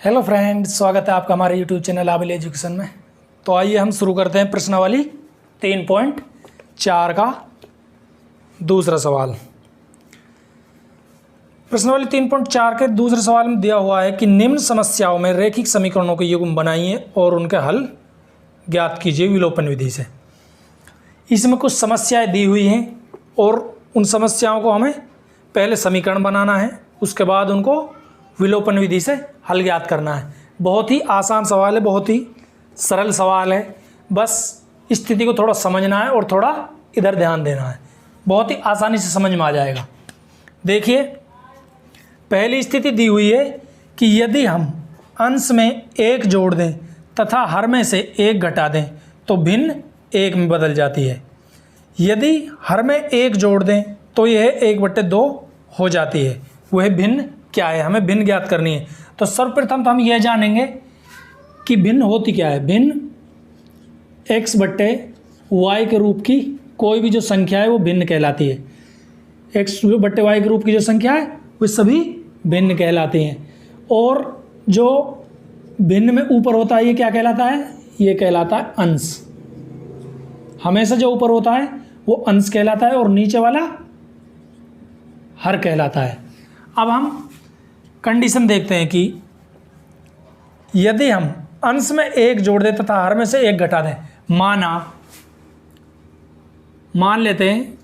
Hello friends, स्वागत है आपका हमारे यूट्यूब चैनल आबिल एजुकेशन में। तो आइए हम शुरू करते हैं प्रश्नावली 3.4 का दूसरा सवाल। प्रश्नावली 3.4 के दूसरे सवाल में दिया हुआ है कि निम्न समस्याओं में रैखिक समीकरणों के युग्म बनाइए और उनके हल ज्ञात कीजिए विलोपन विधि से। इसमें कुछ समस्याएं दी हुई हैं और उन समस्याओं को हमें पहले समीकरण बनाना है, उसके बाद उनको विलोपन विधि से हल ज्ञात करना है। बहुत ही आसान सवाल है, बहुत ही सरल सवाल है। बस स्थिति को थोड़ा समझना है और थोड़ा इधर ध्यान देना है, बहुत ही आसानी से समझ में आ जाएगा। देखिए, पहली स्थिति दी हुई है कि यदि हम अंश में 1 जोड़ दें तथा हर में से 1 घटा दें तो भिन्न 1 में बदल जाती है। यदि हर में 1 जोड़ दें तो यह 1/2 हो जाती है। वह भिन्न क्या है, हमें भिन्न ज्ञात करनी है। तो सर्वप्रथम तो हम यह जानेंगे कि भिन्न होती क्या है। भिन्न x/y के रूप की कोई भी जो संख्या है वो भिन्न कहलाती है। x/y के रूप की जो संख्या है वो सभी भिन्न कहलाती हैं। और जो भिन्न में ऊपर होता है ये क्या कहलाता है, ये कहलाता है अंश। हमेशा जो ऊपर होता है वो अंश कहलाता है और नीचे वाला हर कहलाता है। अब हम कंडीशन देखते हैं कि यदि हम अंश में 1 जोड़ दें तथा हर में से 1 घटा दें, मान लेते हैं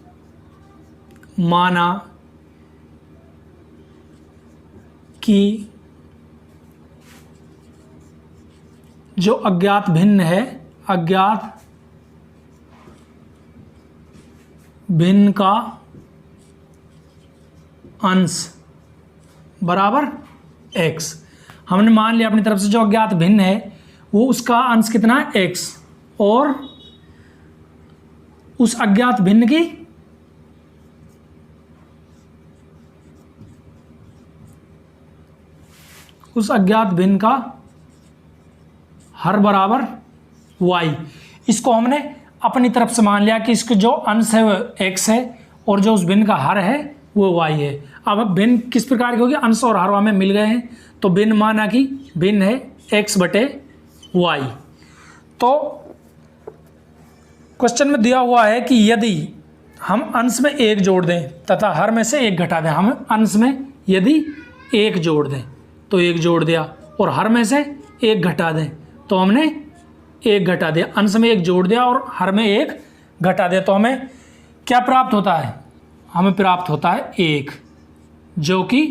कि जो अज्ञात भिन्न है, अज्ञात भिन्न का अंश बराबर x। हमने मान लिया अपनी तरफ से जो अज्ञात भिन्न है वो उसका अंश कितना है x, और उस अज्ञात भिन्न की का हर बराबर y। इसको हमने अपनी तरफ से मान लिया कि इसका जो अंश है वो x है और जो उस भिन्न का हर है वो y है। अब भिन्न किस प्रकार की होगी, अंश और हर हमें मिल गए हैं तो भिन्न माना कि भिन्न है x/y। तो क्वेश्चन में दिया हुआ है कि यदि हम अंश में 1 जोड़ दें तथा हर में से 1 घटा दें। हम अंश में यदि 1 जोड़ दें तो 1 जोड़ दिया और हर में से 1 घटा दें तो हमने 1 घटा दिया। अंश में 1 जोड़ दिया और हर में 1 घटा दिया तो हमें क्या प्राप्त होता है, हमें प्राप्त होता है 1, जो कि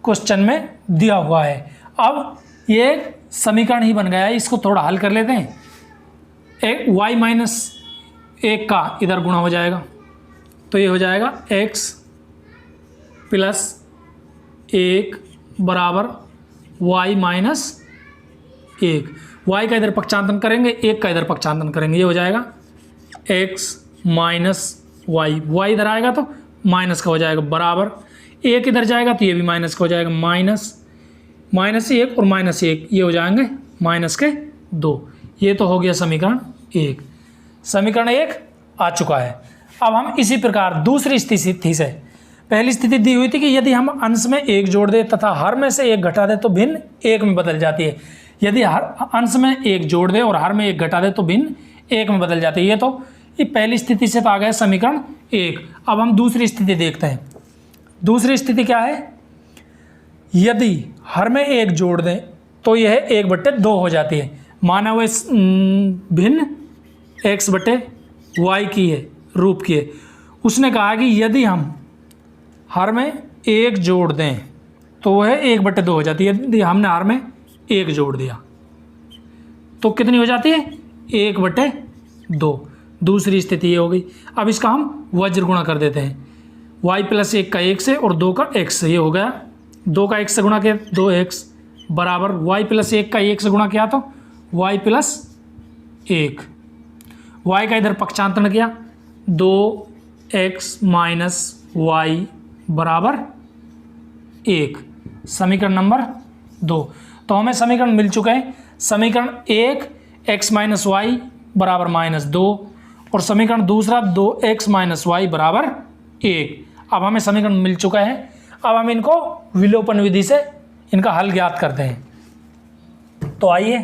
क्वेश्चन में दिया हुआ है। अब ये एक समीकरण ही बन गया है, इसको थोड़ा हल कर लेते हैं। y-1 का इधर गुणा हो जाएगा तो ये हो जाएगा x + 1 बराबर y-1। y का इधर पक्षांतन करेंगे, 1 का इधर पक्षांतन करेंगे, ये हो जाएगा x - y। y इधर आएगा तो माइनस का हो जाएगा बराबर, 1 इधर जाएगा तो ये भी माइनस का हो जाएगा, -1 और -1 ये हो जाएंगे -2। ये तो हो गया समीकरण 1। समीकरण 1 आ चुका है। अब हम इसी प्रकार दूसरी स्थिति से, पहली स्थिति दी हुई थी कि यदि हम अंश में 1 जोड़ दें तथा हर में से 1 घटा दें तो भिन्न 1 में बदल जाती है। यदि हर अंश में 1 जोड़ दें और हर में 1 घटा दें तो भिन्न 1 में बदल जाती है। ये पहली स्थिति से तो आ गया समीकरण 1। अब हम दूसरी स्थिति देखते हैं। दूसरी स्थिति क्या है, यदि हर में 1 जोड़ दें तो यह 1/2 हो जाती है। माना वो भिन्न x/y की है, रूप की है। उसने कहा कि यदि हम हर में 1 जोड़ दें तो वह 1/2 हो जाती है। यदि हमने हर में 1 जोड़ दिया तो कितनी हो जाती है, 1/2। दूसरी स्थिति ये हो गई। अब इसका हम वज्र गुणा कर देते हैं। y + 1 का 1 से और 2 का x से, ये हो गया 2 का 1 से गुणा किया 2x बराबर y + 1 का 1 से गुणा किया तो y + 1। y का इधर पक्षांतरण किया 2x - y बराबर 1। समीकरण नंबर 2। तो हमें समीकरण मिल चुके हैं। समीकरण 1 x - y बराबर -2 और समीकरण दूसरा 2x - y बराबर 1। अब हमें समीकरण मिल चुका है। अब हम इनको विलोपन विधि से इनका हल ज्ञात करते हैं। तो आइए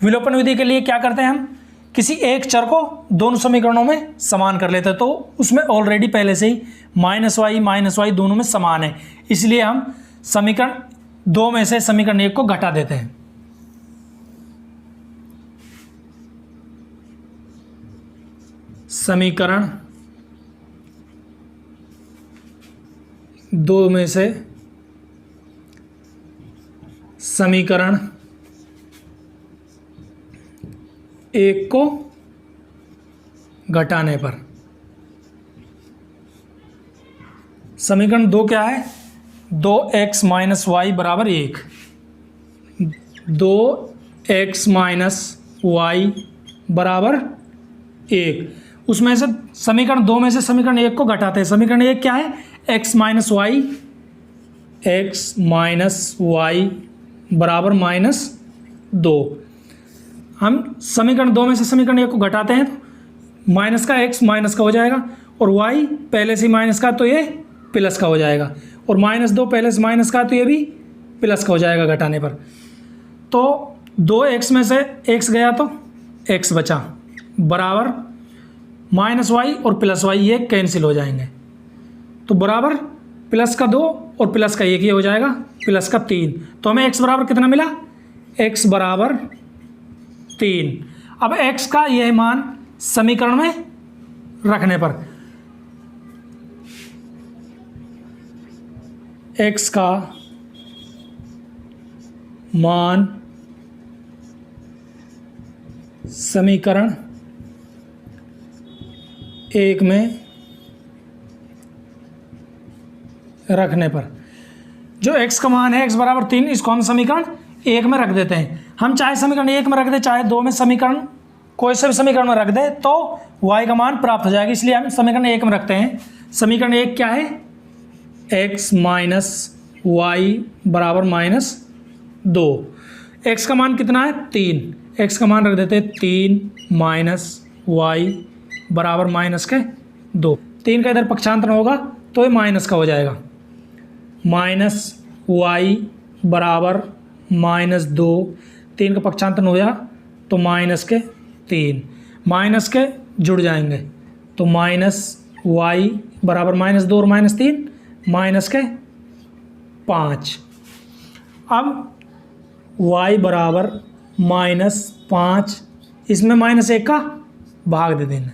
विलोपन विधि के लिए क्या करते हैं, हम किसी एक चर को दोनों समीकरणों में समान कर लेते हैं। तो उसमें ऑलरेडी पहले से ही -y दोनों में समान है, इसलिए हम समीकरण 2 में से समीकरण 1 को घटा देते हैं। समीकरण 2 में से समीकरण 1 को घटाने पर समीकरण 2 क्या है, 2x - y बराबर 1, 2x - y बराबर 1। उसमें से समीकरण 2 में से समीकरण 1 को घटाते हैं। समीकरण 1 क्या है, x - y बराबर -2। हम समीकरण 2 में से समीकरण 1 को घटाते हैं तो माइनस का x माइनस का हो जाएगा, और y पहले से माइनस का तो ये प्लस का हो जाएगा, और -2 पहले से माइनस का तो ये भी प्लस का हो जाएगा घटाने पर। तो 2x में से x गया तो x बचा, बराबर -y और +y ये कैंसिल हो जाएंगे, तो बराबर प्लस का 2 और प्लस का 1 ये हो जाएगा प्लस का 3। तो हमें x बराबर कितना मिला, x बराबर 3। अब x का यह मान समीकरण में रखने पर x का मान समीकरण 1 में रखने पर, जो x का मान है x बराबर 3, इसको हम समीकरण 1 में रख देते हैं। हम चाहे समीकरण 1 में रख दें, चाहे 2 में, समीकरण कोई से भी समीकरण में रख दें तो y का मान प्राप्त हो जाएगा, इसलिए हम समीकरण 1 में रखते हैं। समीकरण 1 क्या है, x - y बराबर -2। x का मान कितना है, 3, x का मान रख देते हैं 3 - y बराबर -2। 3 का इधर पक्षांतर होगा तो ये माइनस का हो जाएगा, -y बराबर -2। 3 का पक्षांतर हो गया तो -3, माइनस के जुड़ जाएंगे तो -y बराबर -2 और -3 -5। अब y बराबर -5, इसमें -1 का भाग दे देना,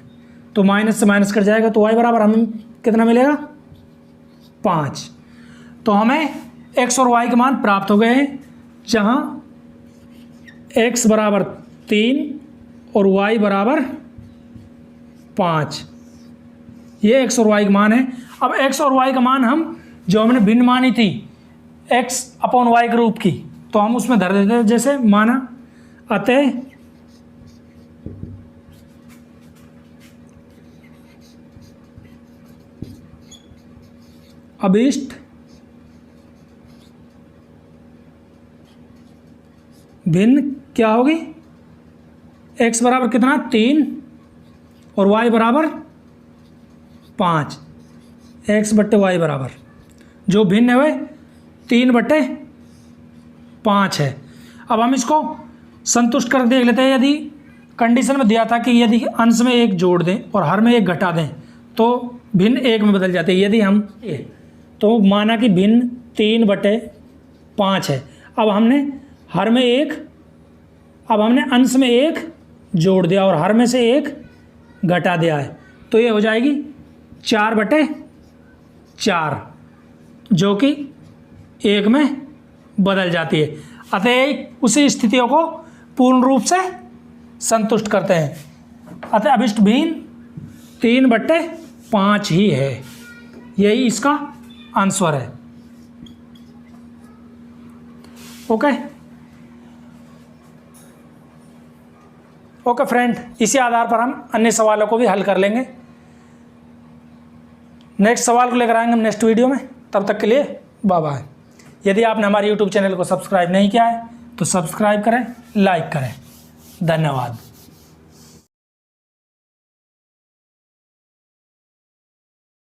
तो माइनस से माइनस कट जाएगा, तो y बराबर हमें कितना मिलेगा, 5। तो हमें x और y के मान प्राप्त हो गए हैं, जहाँ x बराबर 3 और y बराबर 5, ये x और y का मान है। अब x और y का मान हम जो हमने भिन्न मानी थी x/y के रूप की, तो हम उसमें धर देते हैं जैसे माना, अतः अभिष्ट भिन्न क्या होगी, x बराबर कितना, 3 और y बराबर 5, x/y बराबर जो भिन्न है वह 3/5 है। अब हम इसको संतुष्ट कर देख लेते हैं। यदि कंडीशन में दिया था कि यदि अंश में 1 जोड़ दें और हर में 1 घटा दें तो भिन्न 1 में बदल जाते हैं। यदि हम तो माना कि भिन्न 3/5 है। अब हमने हर में 1, अब हमने अंश में 1 जोड़ दिया और हर में से 1 घटा दिया है, तो ये हो जाएगी 4/4, जो कि 1 में बदल जाती है। अतः उसी स्थितियों को पूर्ण रूप से संतुष्ट करते हैं। अतः अभिष्ट भिन्न 3/5 ही है, यही इसका आंसर है। ओके फ्रेंड, इसी आधार पर हम अन्य सवालों को भी हल कर लेंगे। नेक्स्ट सवाल को लेकर आएंगे हम नेक्स्ट वीडियो में। तब तक के लिए बाय बाय। यदि आपने हमारे YouTube चैनल को सब्सक्राइब नहीं किया है तो सब्सक्राइब करें, लाइक करें। धन्यवाद।